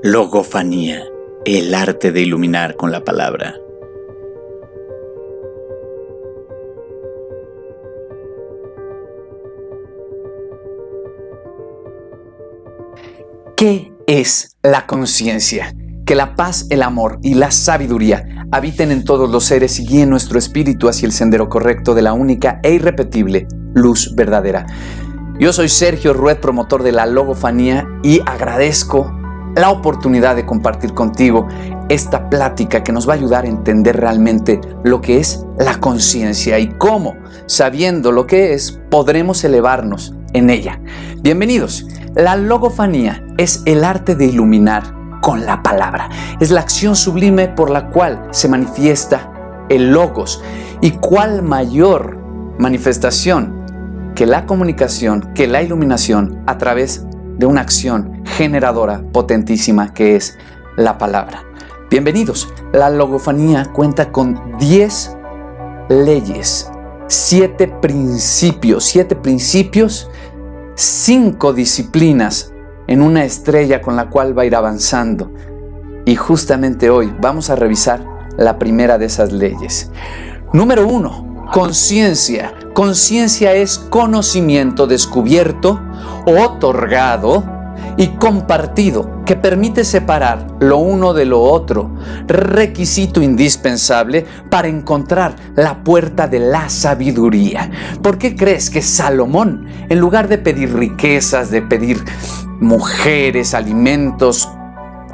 Logofanía, el arte de iluminar con la palabra. ¿Qué es la conciencia? Que la paz, el amor y la sabiduría habiten en todos los seres y guíen nuestro espíritu hacia el sendero correcto de la única e irrepetible luz verdadera. Yo soy Sergio Rued, promotor de la Logofanía, y agradezco la oportunidad de compartir contigo esta plática que nos va a ayudar a entender realmente lo que es la conciencia y cómo, sabiendo lo que es, podremos elevarnos en ella. Bienvenidos. La Logofanía es el arte de iluminar con la palabra. Es la acción sublime por la cual se manifiesta el Logos. ¿Y cuál mayor manifestación que la comunicación, que la iluminación a través de una acción generadora potentísima que es la palabra? Bienvenidos. La Logofanía cuenta con 10 leyes, 7 principios, 5 disciplinas en una estrella con la cual va a ir avanzando. Y justamente hoy vamos a revisar la primera de esas leyes. Número 1, conciencia. Conciencia es conocimiento descubierto, otorgado y compartido, que permite separar lo uno de lo otro, requisito indispensable para encontrar la puerta de la sabiduría. ¿Por qué crees que Salomón, en lugar de pedir riquezas, de pedir mujeres, alimentos,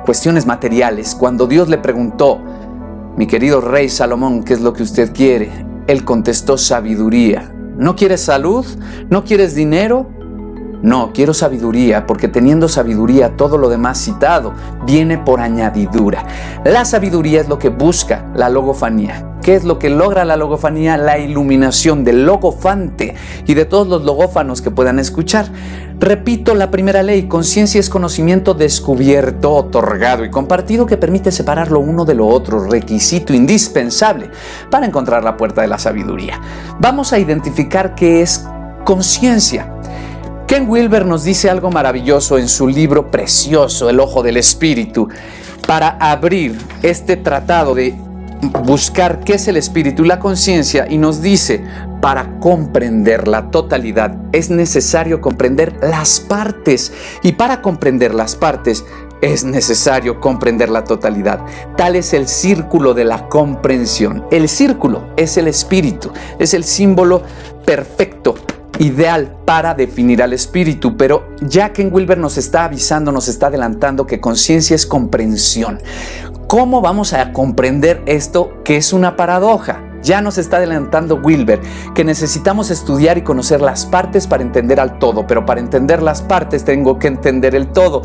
cuestiones materiales, cuando Dios le preguntó, mi querido rey Salomón, ¿qué es lo que usted quiere?, él contestó sabiduría? ¿No quieres salud? ¿No quieres dinero? No, quiero sabiduría, porque teniendo sabiduría todo lo demás citado viene por añadidura. La sabiduría es lo que busca la Logofanía. ¿Qué es lo que logra la Logofanía? La iluminación del logofante y de todos los logófanos que puedan escuchar. Repito la primera ley: conciencia es conocimiento descubierto, otorgado y compartido, que permite separar lo uno de lo otro, requisito indispensable para encontrar la puerta de la sabiduría. Vamos a identificar qué es conciencia. Ken Wilber nos dice algo maravilloso en su libro precioso, El Ojo del Espíritu, para abrir este tratado de buscar qué es el espíritu y la conciencia, y nos dice: para comprender la totalidad es necesario comprender las partes, y para comprender las partes es necesario comprender la totalidad. Tal es el círculo de la comprensión. El círculo es el espíritu, es el símbolo perfecto, ideal para definir al espíritu, pero ya Ken Wilber nos está avisando, nos está adelantando que conciencia es comprensión. ¿Cómo vamos a comprender esto, que es una paradoja? Ya nos está adelantando Wilber que necesitamos estudiar y conocer las partes para entender al todo, pero para entender las partes tengo que entender el todo.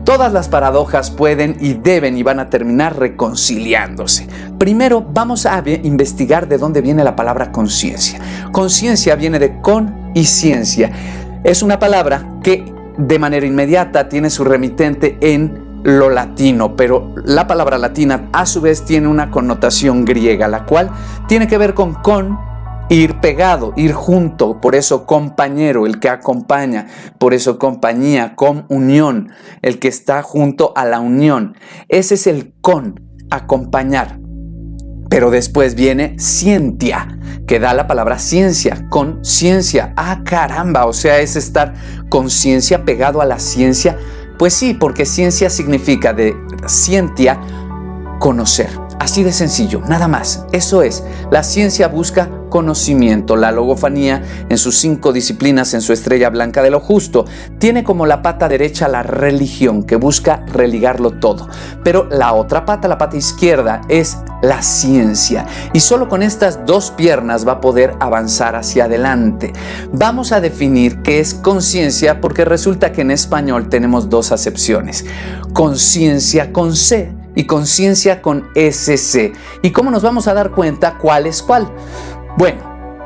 Todas las paradojas pueden y deben y van a terminar reconciliándose. Primero vamos a investigar de dónde viene la palabra conciencia. Conciencia viene de con y ciencia. Es una palabra que de manera inmediata tiene su remitente en lo latino, pero la palabra latina a su vez tiene una connotación griega, la cual tiene que ver con ir pegado, ir junto, por eso compañero, el que acompaña, por eso compañía, comunión, el que está junto a la unión. Ese es el acompañar. Pero después viene scientia, que da la palabra ciencia, conciencia. ¡Ah, caramba! O sea, es estar con ciencia pegado a la ciencia. Pues sí, porque ciencia significa de scientia, conocer. Así de sencillo, nada más. Eso es, la ciencia busca conocimiento. La Logofanía, en sus 5 disciplinas, en su estrella blanca de lo justo, tiene como la pata derecha la religión, que busca religarlo todo. Pero la otra pata, la pata izquierda, es la ciencia. Y solo con estas 2 piernas va a poder avanzar hacia adelante. Vamos a definir qué es conciencia, porque resulta que en español tenemos 2 acepciones: conciencia con C y conciencia con SC. ¿Y cómo nos vamos a dar cuenta cuál es cuál? Bueno,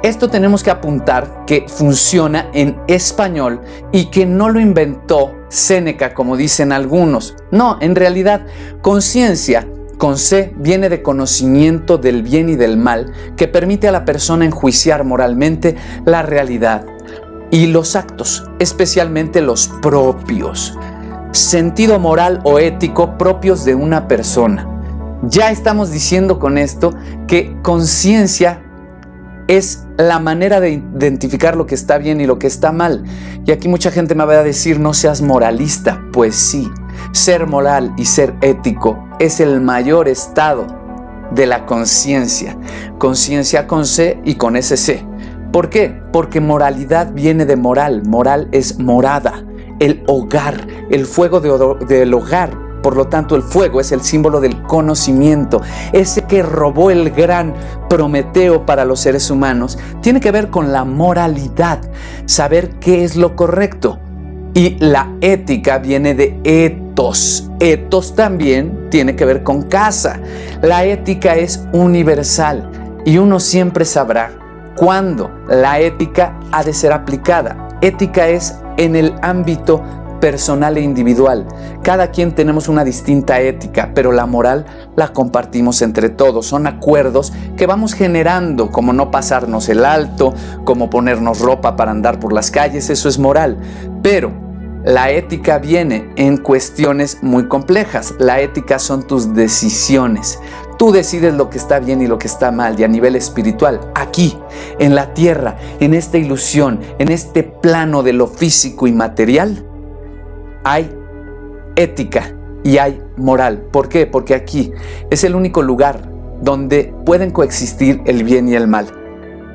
esto tenemos que apuntar que funciona en español y que no lo inventó Séneca, como dicen algunos. No, en realidad, conciencia con C viene de conocimiento del bien y del mal, que permite a la persona enjuiciar moralmente la realidad y los actos, especialmente los propios. sentido moral o ético propios de una persona. Ya estamos diciendo con esto que conciencia es la manera de identificar lo que está bien y lo que está mal. Y aquí mucha gente me va a decir, no seas moralista. Pues sí, ser moral y ser ético es el mayor estado de la conciencia. Conciencia con C y con SC. ¿Por qué? Porque moralidad viene de moral. Moral es morada, el hogar, el fuego del hogar. Por lo tanto, el fuego es el símbolo del conocimiento. Ese que robó el gran Prometeo para los seres humanos tiene que ver con la moralidad, saber qué es lo correcto. Y la ética viene de etos. Etos también tiene que ver con casa. La ética es universal y uno siempre sabrá cuándo la ética ha de ser aplicada. Ética es en el ámbito personal e individual. Cada quien tenemos una distinta ética, pero la moral la compartimos entre todos. Son acuerdos que vamos generando, como no pasarnos el alto, como ponernos ropa para andar por las calles, eso es moral. Pero la ética viene en cuestiones muy complejas. La ética son tus decisiones. Tú decides lo que está bien y lo que está mal, y a nivel espiritual, aquí, en la tierra, en esta ilusión, en este plano de lo físico y material, hay ética y hay moral. ¿Por qué? Porque aquí es el único lugar donde pueden coexistir el bien y el mal.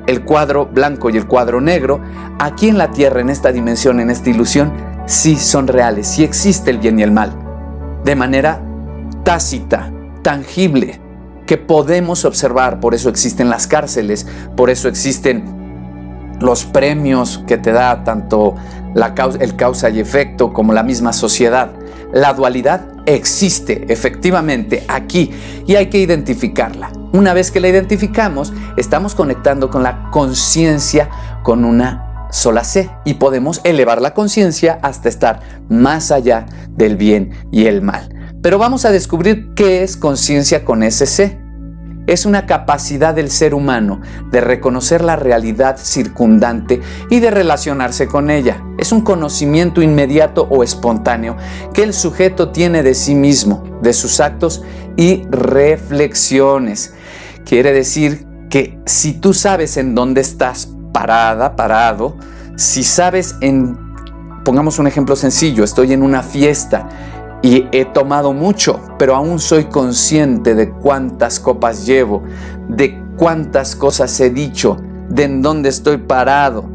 El cuadro blanco y el cuadro negro, aquí en la tierra, en esta dimensión, en esta ilusión, sí son reales, sí existe el bien y el mal. De manera tácita, tangible, que podemos observar. Por eso existen las cárceles, por eso existen los premios que te da tanto el causa y efecto como la misma sociedad. La dualidad existe efectivamente aquí y hay que identificarla. Una vez que la identificamos, estamos conectando con la conciencia con una sola C y podemos elevar la conciencia hasta estar más allá del bien y el mal. Pero vamos a descubrir qué es conciencia con SC. Es una capacidad del ser humano de reconocer la realidad circundante y de relacionarse con ella. Es un conocimiento inmediato o espontáneo que el sujeto tiene de sí mismo, de sus actos y reflexiones. Quiere decir que si tú sabes en dónde estás parado, si sabes pongamos un ejemplo sencillo, estoy en una fiesta y he tomado mucho, pero aún soy consciente de cuántas copas llevo, de cuántas cosas he dicho, de en dónde estoy parado.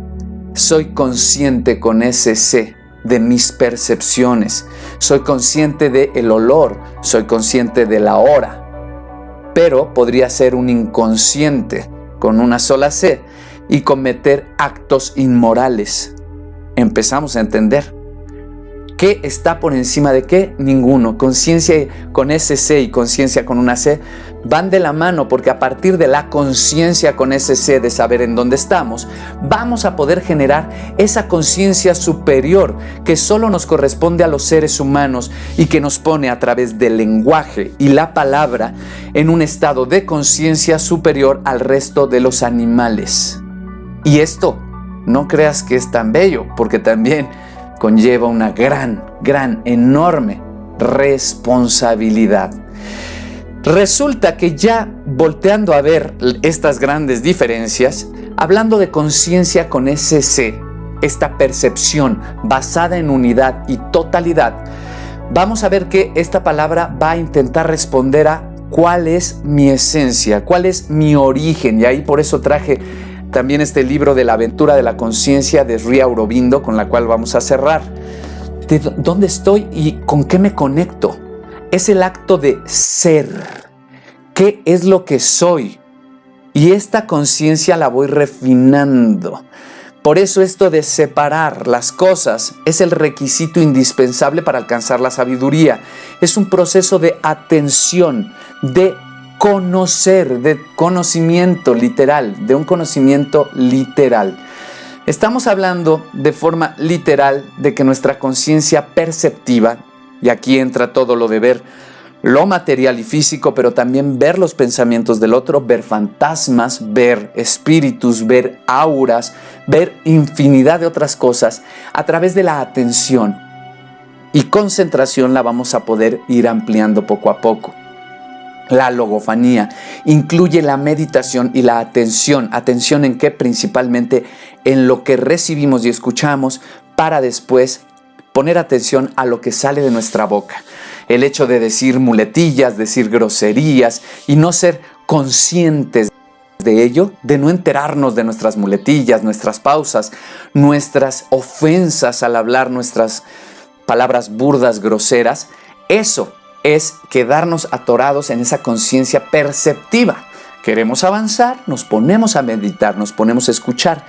Soy consciente con ese C de mis percepciones. Soy consciente del olor, soy consciente de la hora. Pero podría ser un inconsciente con una sola C y cometer actos inmorales. Empezamos a entender. ¿Qué está por encima de qué? Ninguno. Conciencia con ese C y conciencia con una C van de la mano, porque a partir de la conciencia con ese C de saber en dónde estamos, vamos a poder generar esa conciencia superior que solo nos corresponde a los seres humanos y que nos pone a través del lenguaje y la palabra en un estado de conciencia superior al resto de los animales. Y esto, no creas que es tan bello, porque también conlleva una gran, enorme responsabilidad. Resulta que ya volteando a ver estas grandes diferencias, hablando de conciencia con ese C, esta percepción basada en unidad y totalidad, vamos a ver que esta palabra va a intentar responder a cuál es mi esencia, cuál es mi origen. Y ahí por eso traje también este libro de la aventura de la conciencia de Sri Aurobindo, con la cual vamos a cerrar. ¿De dónde estoy y con qué me conecto? Es el acto de ser. ¿Qué es lo que soy? Y esta conciencia la voy refinando. Por eso esto de separar las cosas es el requisito indispensable para alcanzar la sabiduría. Es un proceso de atención, de conocer, de conocimiento literal, de un conocimiento literal. Estamos hablando de forma literal de que nuestra conciencia perceptiva, y aquí entra todo lo de ver lo material y físico, pero también ver los pensamientos del otro, ver fantasmas, ver espíritus, ver auras, ver infinidad de otras cosas a través de la atención. y concentración la vamos a poder ir ampliando poco a poco. La logofanía incluye la meditación y la atención. ¿Atención en qué? Principalmente en lo que recibimos y escuchamos, para después poner atención a lo que sale de nuestra boca. El hecho de decir muletillas, decir groserías y no ser conscientes de ello, de no enterarnos de nuestras muletillas, nuestras pausas, nuestras ofensas al hablar, nuestras palabras burdas, groseras, eso es quedarnos atorados en esa conciencia perceptiva. Queremos avanzar, nos ponemos a meditar, nos ponemos a escuchar,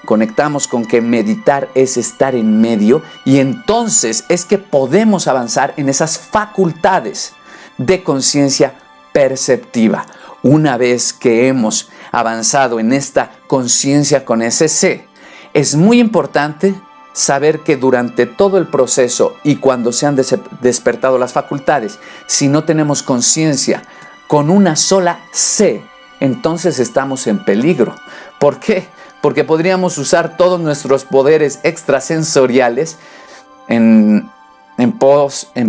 conectamos con que meditar es estar en medio y entonces es que podemos avanzar en esas facultades de conciencia perceptiva. Una vez que hemos avanzado en esta conciencia con ese C, es muy importante saber que durante todo el proceso y cuando se han despertado las facultades, si no tenemos conciencia con una sola C, entonces estamos en peligro. ¿Por qué? Porque podríamos usar todos nuestros poderes extrasensoriales en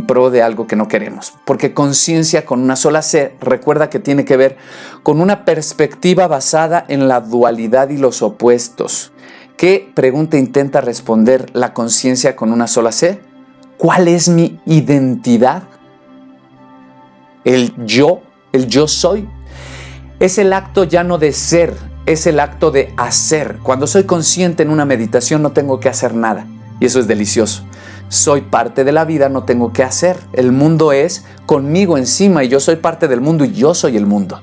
pro de algo que no queremos. Porque conciencia con una sola C, recuerda que tiene que ver con una perspectiva basada en la dualidad y los opuestos. ¿Qué pregunta intenta responder la conciencia con una sola C? ¿Cuál es mi identidad? El yo soy. Es el acto ya no de ser, es el acto de hacer. Cuando soy consciente en una meditación no tengo que hacer nada y eso es delicioso. Soy parte de la vida, no tengo que hacer. El mundo es conmigo encima y yo soy parte del mundo y yo soy el mundo.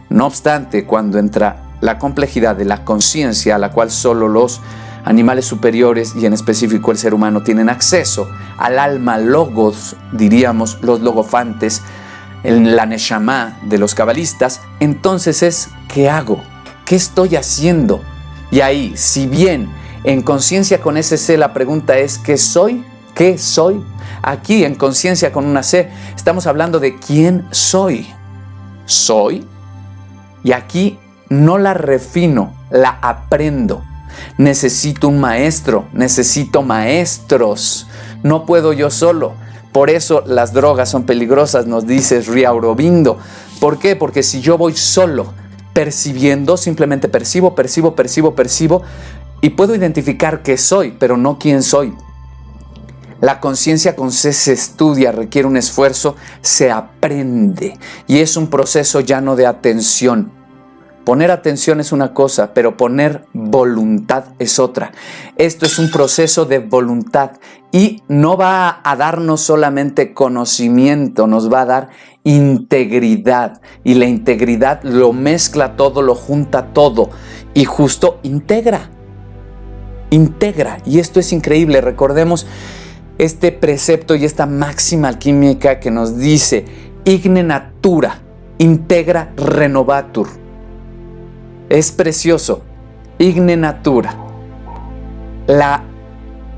No obstante, cuando entra la complejidad de la conciencia a la cual solo los animales superiores y en específico el ser humano tienen acceso, al alma logos, diríamos los logofantes, en la neshama de los cabalistas, entonces es ¿qué hago? ¿Qué estoy haciendo? Y ahí, si bien en conciencia con ese C la pregunta es ¿qué soy? ¿Qué soy? Aquí en conciencia con una C estamos hablando de quién soy. ¿Soy? Y aquí no la refino, la aprendo. Necesito un maestro, necesito maestros. No puedo yo solo. Por eso las drogas son peligrosas, nos dice Sri Aurobindo. ¿Por qué? Porque si yo voy solo percibiendo, simplemente percibo y puedo identificar qué soy, pero no quién soy. La conciencia con C se estudia, requiere un esfuerzo, se aprende y es un proceso ya no de atención. Poner atención es una cosa, pero poner voluntad es otra. Esto es un proceso de voluntad y no va a darnos solamente conocimiento, nos va a dar integridad. Y la integridad lo mezcla todo, lo junta todo y justo integra. Y esto es increíble. Recordemos este precepto y esta máxima alquímica que nos dice Igne natura, integra renovatur. Es precioso. Igne natura.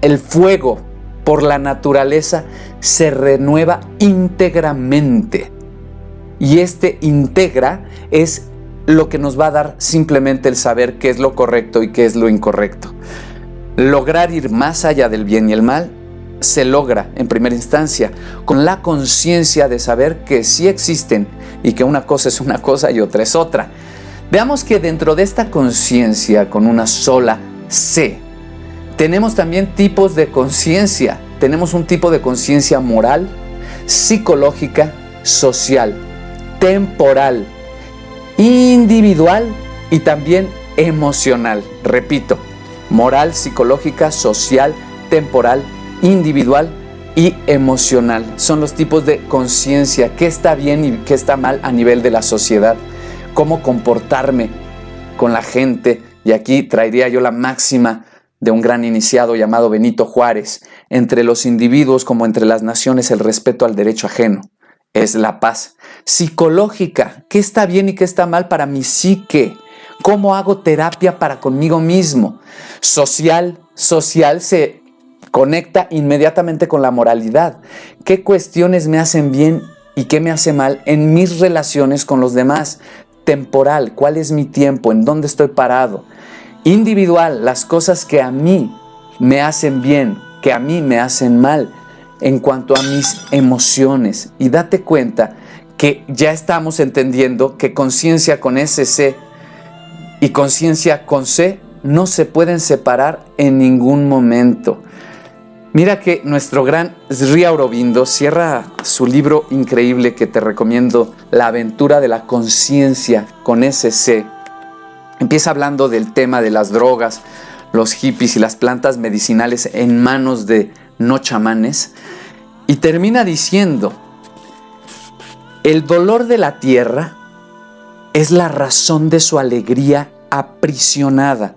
El fuego por la naturaleza se renueva íntegramente. Y este integra es lo que nos va a dar simplemente el saber qué es lo correcto y qué es lo incorrecto. Lograr ir más allá del bien y el mal se logra en primera instancia con la conciencia de saber que sí existen y que una cosa es una cosa y otra es otra. Veamos que dentro de esta conciencia con una sola C, tenemos también tipos de conciencia. Tenemos un tipo de conciencia moral, psicológica, social, temporal, individual y también emocional. Repito, moral, psicológica, social, temporal, individual y emocional. Son los tipos de conciencia, qué está bien y qué está mal a nivel de la sociedad. Cómo comportarme con la gente. Y aquí traería yo la máxima de un gran iniciado llamado Benito Juárez. Entre los individuos como entre las naciones, el respeto al derecho ajeno es la paz. Psicológica, ¿qué está bien y qué está mal para mi psique? ¿Cómo hago terapia para conmigo mismo? Social se conecta inmediatamente con la moralidad. ¿Qué cuestiones me hacen bien y qué me hace mal en mis relaciones con los demás? Temporal, ¿cuál es mi tiempo? ¿En dónde estoy parado? Individual, las cosas que a mí me hacen bien, que a mí me hacen mal. en cuanto a mis emociones. Y date cuenta que ya estamos entendiendo que conciencia con SC y conciencia con C no se pueden separar en ningún momento. Mira que nuestro gran Sri Aurobindo cierra su libro increíble que te recomiendo, La aventura de la conciencia con SC. Empieza hablando del tema de las drogas, los hippies y las plantas medicinales en manos de no chamanes, y termina diciendo: el dolor de la tierra es la razón de su alegría aprisionada.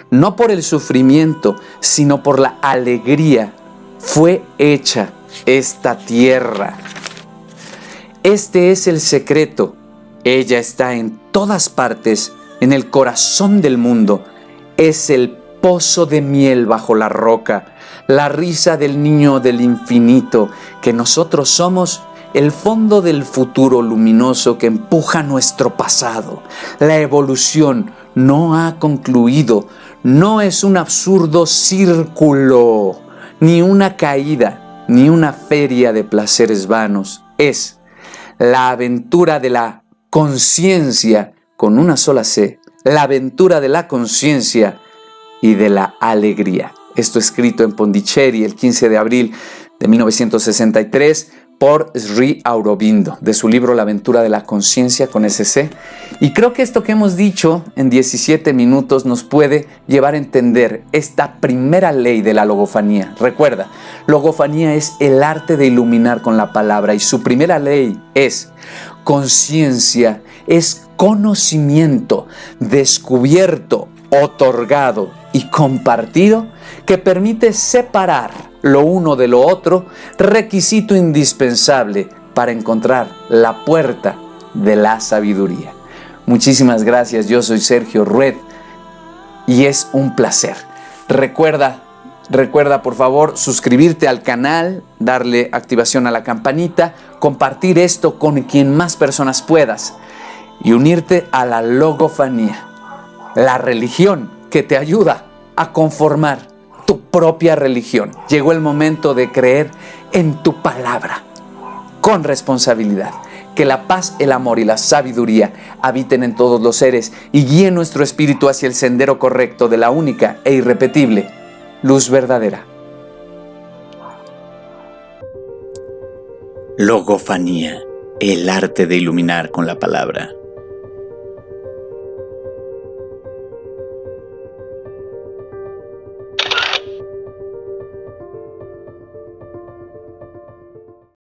No por el sufrimiento, sino por la alegría fue hecha esta tierra. Este es el secreto. Ella está en todas partes, en el corazón del mundo. Es el pozo de miel bajo la roca, la risa del niño del infinito, que nosotros somos el fondo del futuro luminoso que empuja nuestro pasado. La evolución no ha concluido, no es un absurdo círculo, ni una caída, ni una feria de placeres vanos. Es la aventura de la conciencia con una sola C, la aventura de la conciencia y de la alegría. Esto escrito en Pondicherry el 15 de abril de 1963 por Sri Aurobindo, de su libro La aventura de la conciencia con SC. Y creo que esto que hemos dicho en 17 minutos nos puede llevar a entender esta primera ley de la logofanía. Recuerda, logofanía es el arte de iluminar con la palabra, y su primera ley es conciencia, es conocimiento descubierto, otorgado y compartido, que permite separar lo uno de lo otro, requisito indispensable para encontrar la puerta de la sabiduría. Muchísimas gracias, yo soy Sergio Rued y es un placer. Recuerda por favor suscribirte al canal, darle activación a la campanita, compartir esto con quien más personas puedas y unirte a la logofanía, la religión que te ayuda a conformar tu propia religión. Llegó el momento de creer en tu palabra con responsabilidad. Que la paz, el amor y la sabiduría habiten en todos los seres y guíen nuestro espíritu hacia el sendero correcto de la única e irrepetible luz verdadera. Logofanía, el arte de iluminar con la palabra.